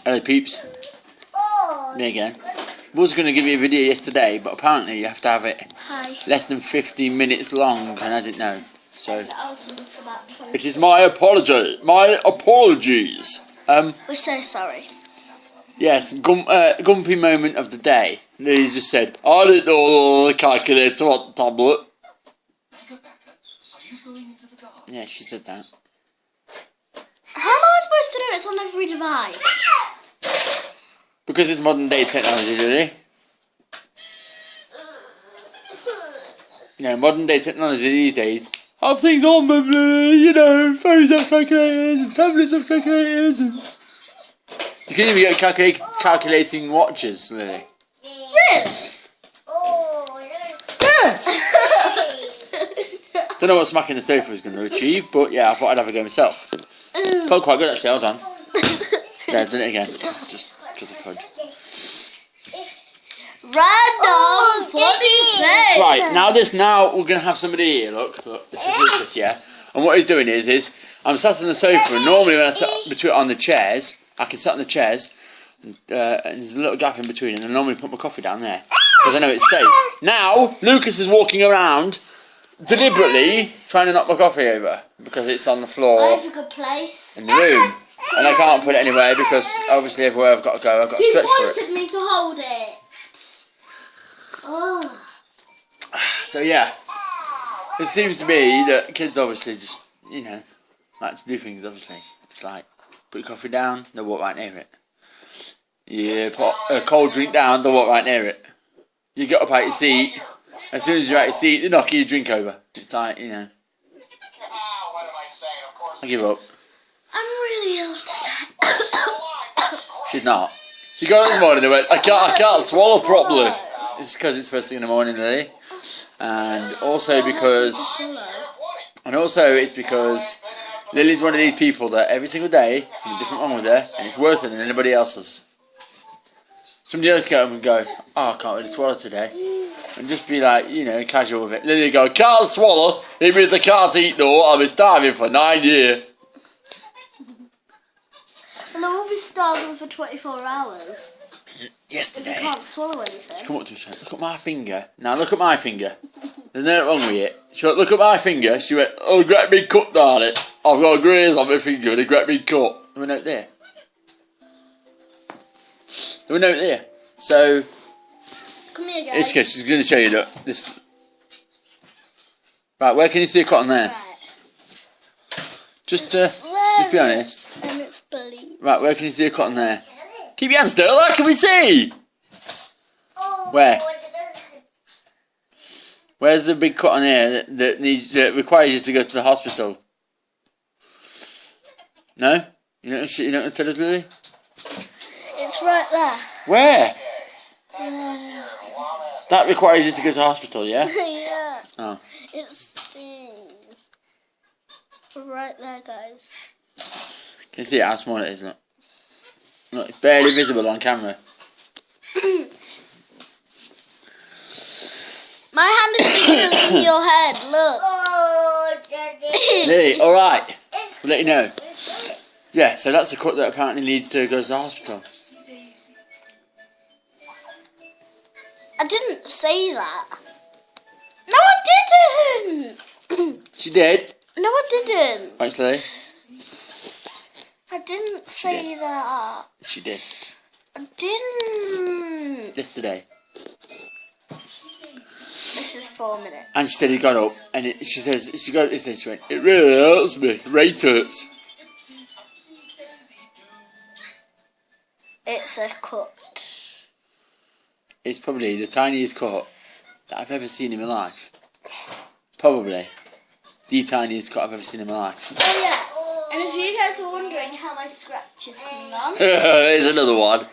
Hello peeps, me again. Was going to give you a video yesterday, but apparently you have to have it less than 15 minutes long, and I didn't know. So it is my apology. My apologies. We're so sorry. Yes, Gumpy moment of the day. Lily's just said, I didn't know the calculator on the tablet. Yeah, she said that. How am I supposed to know it's on every device? Because it's modern day technology, Lily. Yeah, modern day technology these days have things on them, you know, phones have calculators and tablets have calculators and... You can even get calculating watches, Lily. Really? Yes! Don't know what smacking the sofa is going to achieve, but yeah, I thought I'd have a go myself. Felt quite good actually, hold on. Yeah, I've done it again. Just because I could. Random 46! Right, now we're going to have somebody here, look, this is Lucas, yeah? And what he's doing is I'm sat on the sofa, and normally when I sit on the chairs, I can sit on the chairs, and there's a little gap in between, and I normally put my coffee down there, because I know it's safe. Now, Lucas is walking around, deliberately trying to knock my coffee over, because it's on the floor I have a good place in the room. And I can't put it anywhere, because obviously everywhere I've got to go, I've got to stretch for it. You wanted me to hold it. Oh. So yeah, it seems to me that kids obviously just, you know, like to do things obviously. It's like, put your coffee down, they'll walk right near it. You put a cold drink down, they'll walk right near it. You get up out your seat, as soon as you're out your seat, they knock your drink over. It's like, you know. I give up. I'm really ill today. She's not. She got up this morning and went, I can't swallow properly. It's because it's first thing in the morning, Lily. And also it's because Lily's one of these people that every single day something different wrong with her, and it's worse than anybody else's. Somebody else come and go, oh, I can't really swallow today, and just be like, you know, casual with it. Lily go, can't swallow, it means I can't eat though, I've been starving for 9 years. And I will be starving for 24 hours. Yesterday. You can't swallow anything. She come up to me and said, look at my finger. Now look at my finger. There's nothing wrong with it. She went, look at my finger. She went, oh, a great big cut down it. I've got a graze on my finger and a great big cut. There was a note there. There was a note there. So, Come here, guys. she's going to show you that. This. Right, where can you see a cut on there? Right. Just be honest. And it's bleeding. Right, where can you see a cut on there? Keep your hands still, how can we see? Where? Where's the big cut on here that requires you to go to the hospital? No? You don't want to tell us, Lily? It's right there. Where? That requires you to go to the hospital, yeah? Yeah. Oh. It's right there, guys. Can you see how small it is, look? Look, it's barely visible on camera. My hand is bigger than your head, look. Lily, alright. We'll let you know. Yeah, so that's a cut that apparently needs to go to the hospital. I didn't say that. No, I didn't. She did. No, I didn't. Thanks, Lily. I didn't say that. She did. I didn't. Yesterday. This is 4 minutes. And she said he got up, and she went, it really hurts me. Right hurts. It's a cut. It's probably the tiniest cut that I've ever seen in my life. Probably the tiniest cut I've ever seen in my life. Oh yeah. And if you guys were wondering how my scratch is coming on. There's another one.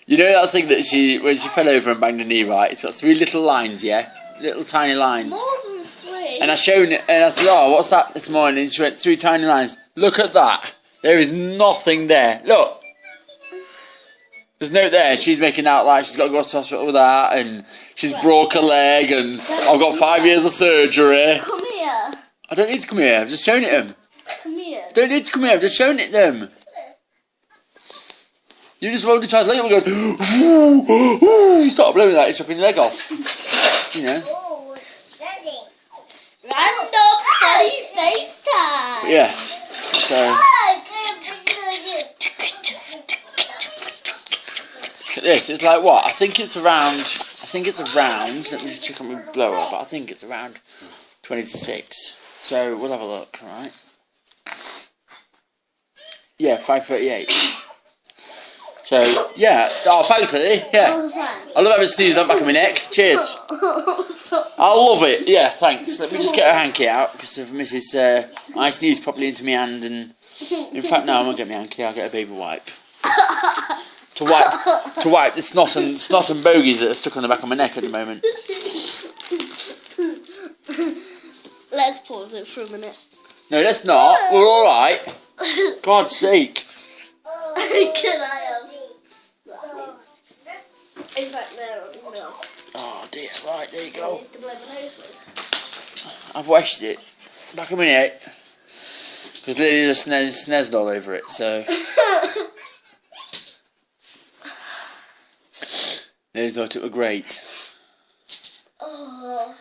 You know that thing that when she fell over and banged her knee, right? It's got 3 little lines, yeah? Little tiny lines. More than 3. And I showed it, and I said, oh, what's that this morning? And she went, 3 tiny lines. Look at that. There is nothing there. Look. There's no there. She's making out like she's got to go to the hospital with that, and she's broke a leg, and I've got 5 years of surgery. Come here. I don't need to come here. I've just shown it them. Come here. Don't need to come here. I've just shown it them. You just rolled the child's leg up and going, you start blowing that, it's chopping your leg off. You know. Random funny FaceTime. Yeah. So. Look at this. It's like what? I think it's around. Let me just check on my blower. But I think it's around 20 to 6. So we'll have a look, right? Yeah, 5:38. So yeah. Oh, thanks, Lily. Yeah. I love having sneezed on the back of my neck. Cheers. I love it. Yeah, thanks. Let me just get a hanky out because of Mrs. I sneezed properly into my hand, and in fact, no, I won't get my hanky. I'll get a baby wipe. To wipe the snot and bogies that are stuck on the back of my neck at the moment. Let's pause it for a minute. No, let's not. We're all right. God's sake. Can I have that, please? In fact, no. Oh dear. Right, there you go. It's to blow my nose with. I've washed it. Back a minute. Because Lily just snezzed all over it, so. They thought it were great. Oh,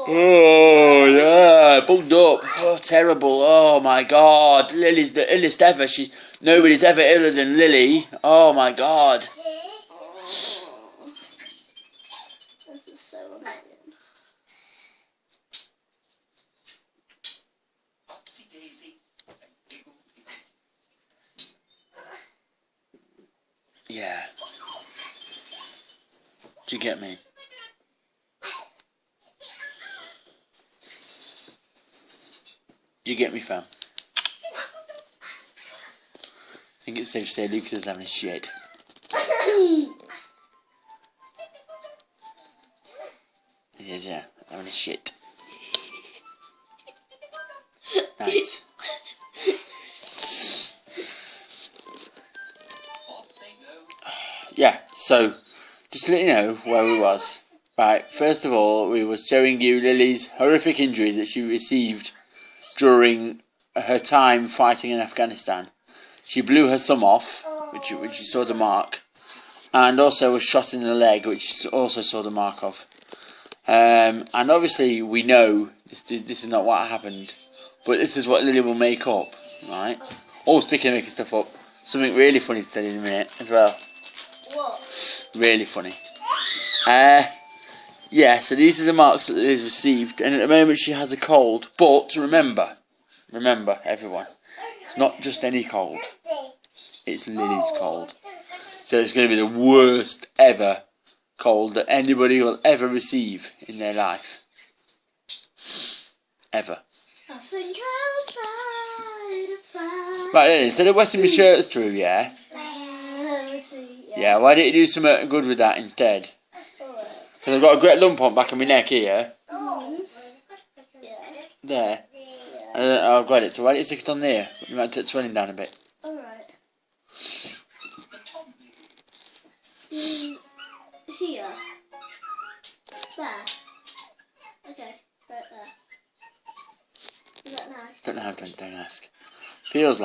I'm so Oh yeah, bugged up. Oh, terrible. Oh my God, Lily's the illest ever. Nobody's ever iller than Lily. Oh my God. This is so annoying. Yeah. Do you get me? Do you get me, fam? I think it's safe to say Lucas is having a shit. He is, yeah, having a shit. Nice. Yeah, so just to let you know where we was. Right, first of all, we was showing you Lily's horrific injuries that she received during her time fighting in Afghanistan. She blew her thumb off, which you saw the mark, and also was shot in the leg, which you also saw the mark of. And obviously we know this is not what happened, but this is what Lily will make up, right? Oh, speaking of making stuff up, something really funny to tell you in a minute as well. What? Really funny. Yeah, so these are the marks that Lily's received, and at the moment she has a cold. But remember everyone, it's not just any cold. It's Lily's cold. So it's going to be the worst ever cold that anybody will ever receive in their life. Ever. I think I'll try to find. Right then, instead of wetting my shirts through, yeah? Yeah, why don't you do something good with that instead? Because I've got a great lump on the back of my neck here. There. And I've got it, so why don't you stick it on there? You might take the swelling down a bit. Alright. Here. There. Okay, right there. Is that nice? Don't know, don't ask. Feels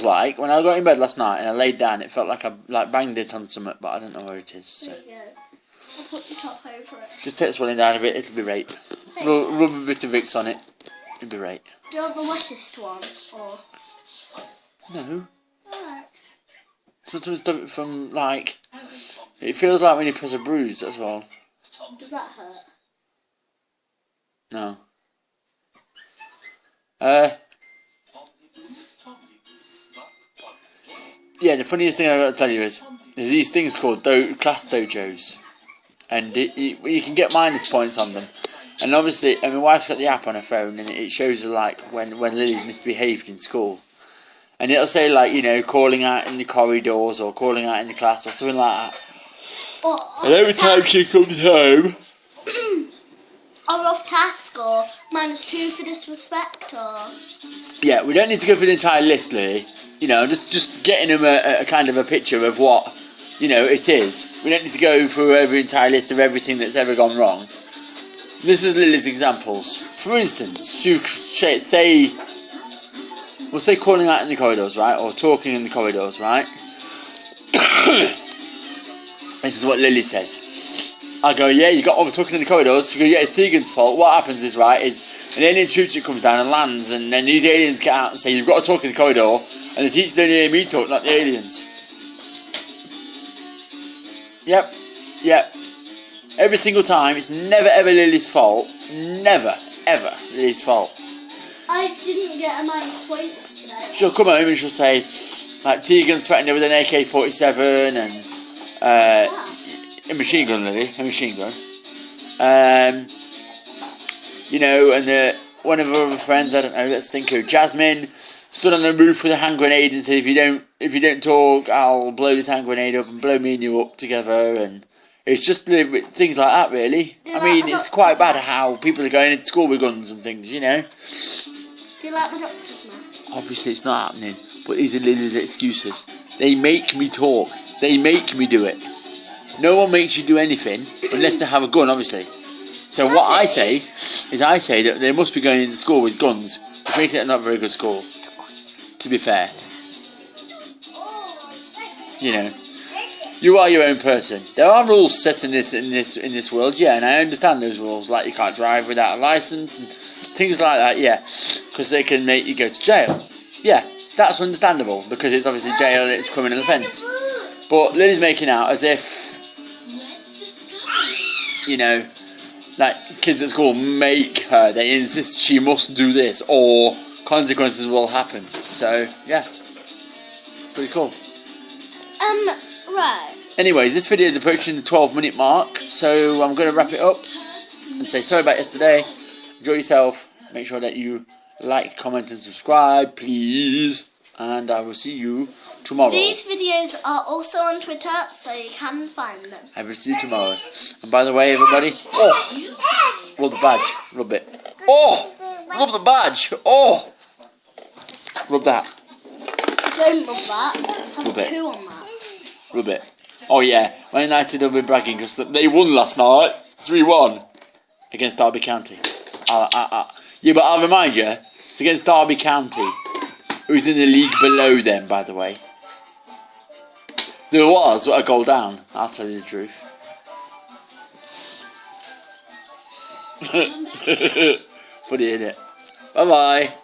like when I got in bed last night and I laid down, it felt like I banged it on something, but I don't know where it is. So. There you go. I'll put the top over it. Just take the swelling down a bit, it'll be right. Rub a bit of Vicks on it, it'll be right. Do you want the wettest one, or? No. Alright. Sometimes stop it from, like, it feels like when you press a bruise, that's all. Does that hurt? No. Yeah, the funniest thing I've got to tell you is there's these things called class dojos, and you can get minus points on them. And obviously, and my wife's got the app on her phone, and it shows her like when Lily's misbehaved in school, and it'll say like, you know, calling out in the corridors or calling out in the class or something like that. And every time she comes home, or off task, or -2 for disrespect, or. Yeah, we don't need to go through the entire list, Lily. You know, just getting them a kind of a picture of what, you know, it is. We don't need to go through every entire list of everything that's ever gone wrong. This is Lily's examples. For instance, you say we'll say calling out in the corridors, right? Or talking in the corridors, right? This is what Lily says. I go, yeah, you got over talking in the corridors. She goes, yeah, it's Tegan's fault. What happens is, right, is an alien troop comes down and lands, and then these aliens get out and say, you've got to talk in the corridor, and the teachers don't hear me talk, not the aliens. Yep. Every single time, it's never ever Lily's fault. Never, ever Lily's fault. I didn't get a minus points today. She'll come home and she'll say, like, Tegan's threatened her with an AK-47 and a machine gun, Lily, a machine gun. You know, and one of her other friends, I don't know, let's think who, Jasmine, stood on the roof with a hand grenade and said, if you don't talk, I'll blow this hand grenade up and blow me and you up together. And it's just things like that, really. I mean, it's quite bad how people are going into school with guns and things, you know. Do you like the doctor's match? Obviously, it's not happening, but these are Lily's excuses. They make me talk. They make me do it. No one makes you do anything unless they have a gun, obviously. So what I say is that they must be going into school with guns, which makes it not a very good school, to be fair. You know, you are your own person. There are rules set in this world, yeah, and I understand those rules, like you can't drive without a license and things like that, yeah, because they can make you go to jail. Yeah, that's understandable because it's obviously jail, it's a criminal offence. But Lily's making out as if, you know, like kids at school make her, they insist she must do this or consequences will happen. So, yeah, pretty cool. Right. Anyways, this video is approaching the 12-minute mark, so I'm going to wrap it up and say sorry about yesterday. Enjoy yourself. Make sure that you like, comment and subscribe, please. And I will see you tomorrow. These videos are also on Twitter, so you can find them. I will see you tomorrow. And by the way, everybody, rub the badge. Rub it. Rub the badge. Rub that. Don't rub that. Have Rub a it. poo on that. Rub it. Oh yeah, Man United will be bragging because they won last night, 3-1 against Derby County. Yeah, but I'll remind you, it's against Derby County, who's in the league below them, by the way. There was a goal down, I'll tell you the truth. Funny, isn't it? Bye bye.